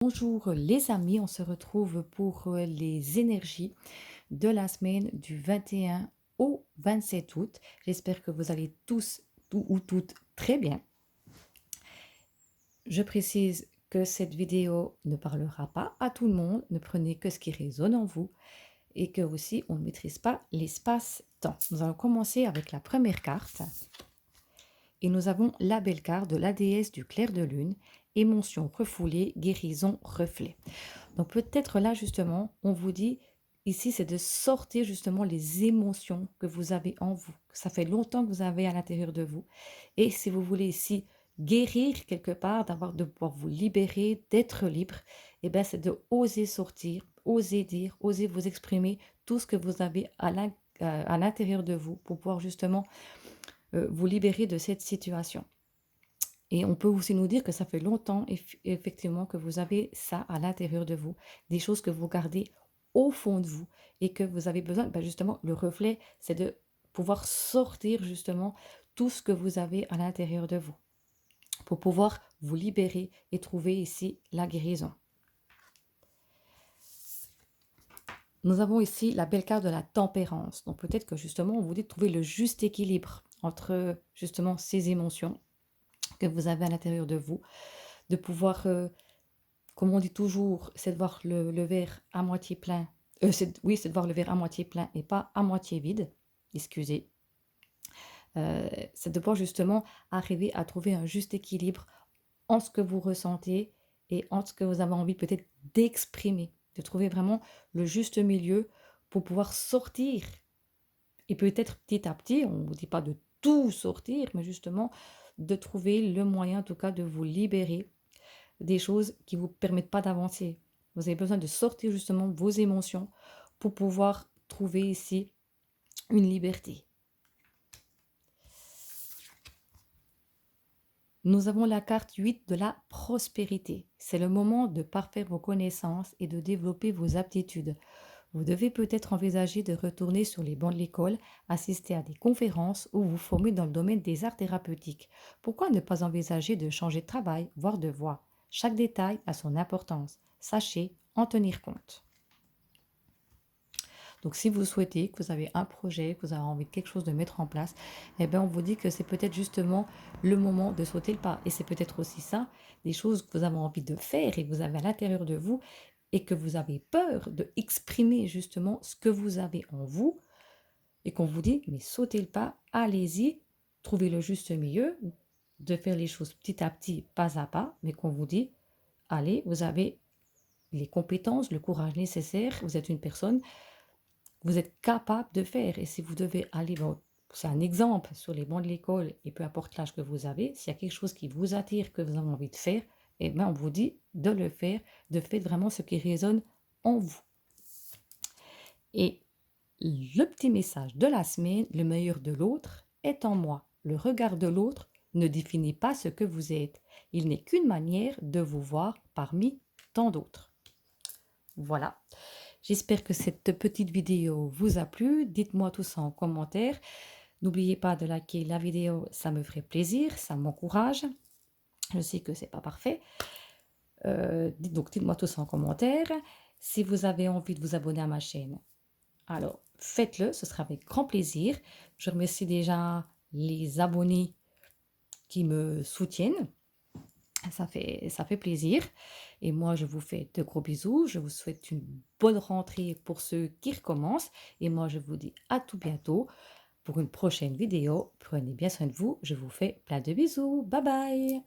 Bonjour les amis, on se retrouve pour les énergies de la semaine du 21 au 27 août. J'espère que vous allez tous ou toutes très bien. Je précise que cette vidéo ne parlera pas à tout le monde, ne prenez que ce qui résonne en vous et que aussi on ne maîtrise pas l'espace-temps. Nous allons commencer avec la première carte et nous avons la belle carte de la déesse du clair de lune, émotion refoulée, guérison, reflet. Donc peut-être là justement, on vous dit ici, c'est de sortir justement les émotions que vous avez en vous, que ça fait longtemps que vous avez à l'intérieur de vous. Et si vous voulez ici guérir quelque part, de pouvoir vous libérer, d'être libre, et bien c'est de oser sortir, oser dire, oser vous exprimer tout ce que vous avez à l'intérieur de vous pour pouvoir justement vous libérer de cette situation. Et on peut aussi nous dire que ça fait longtemps, effectivement, que vous avez ça à l'intérieur de vous, des choses que vous gardez au fond de vous et que vous avez besoin, justement, le reflet, c'est de pouvoir sortir justement tout ce que vous avez à l'intérieur de vous pour pouvoir vous libérer et trouver ici la guérison. Nous avons ici la belle carte de la tempérance. Donc peut-être que justement, on vous dit de trouver le juste équilibre entre justement ces émotions que vous avez à l'intérieur de vous, de pouvoir comme on dit toujours, c'est de voir le verre à moitié plein. C'est de voir le verre à moitié plein et pas à moitié vide. Excusez. C'est de pouvoir justement arriver à trouver un juste équilibre en ce que vous ressentez et en ce que vous avez envie peut-être d'exprimer. De trouver vraiment le juste milieu pour pouvoir sortir. Et peut-être petit à petit, on ne vous dit pas de tout sortir, mais justement de trouver le moyen en tout cas de vous libérer des choses qui ne vous permettent pas d'avancer. Vous avez besoin de sortir justement vos émotions pour pouvoir trouver ici une liberté. Nous avons la carte 8 de la prospérité. C'est le moment de parfaire vos connaissances et de développer vos aptitudes. Vous devez peut-être envisager de retourner sur les bancs de l'école, assister à des conférences ou vous former dans le domaine des arts thérapeutiques. Pourquoi ne pas envisager de changer de travail, voire de voie? Chaque détail a son importance. Sachez en tenir compte. Donc si vous souhaitez, que vous avez un projet, que vous avez envie de quelque chose de mettre en place, eh bien on vous dit que c'est peut-être justement le moment de sauter le pas. Et c'est peut-être aussi ça, des choses que vous avez envie de faire et que vous avez à l'intérieur de vous et que vous avez peur de exprimer justement ce que vous avez en vous et qu'on vous dit, mais sautez le pas, allez-y, trouvez le juste milieu, de faire les choses petit à petit, pas à pas, mais qu'on vous dit, allez, vous avez les compétences, le courage nécessaire, vous êtes une personne, vous êtes capable de faire. Et si vous devez aller, c'est un exemple sur les bancs de l'école, et peu importe l'âge que vous avez, s'il y a quelque chose qui vous attire, que vous avez envie de faire, eh bien, on vous dit de le faire, de faire vraiment ce qui résonne en vous. Et le petit message de la semaine, le meilleur de l'autre est en moi. Le regard de l'autre ne définit pas ce que vous êtes. Il n'est qu'une manière de vous voir parmi tant d'autres. Voilà. J'espère que cette petite vidéo vous a plu. Dites-moi tout ça en commentaire. N'oubliez pas de liker la vidéo, ça me ferait plaisir, ça m'encourage. Je sais que c'est pas parfait. Donc dites-moi tout ça en commentaire. Si vous avez envie de vous abonner à ma chaîne, alors faites-le, ce sera avec grand plaisir. Je remercie déjà les abonnés qui me soutiennent. Ça fait plaisir. Et moi, je vous fais de gros bisous. Je vous souhaite une bonne rentrée pour ceux qui recommencent. Et moi, je vous dis à tout bientôt pour une prochaine vidéo. Prenez bien soin de vous. Je vous fais plein de bisous. Bye bye.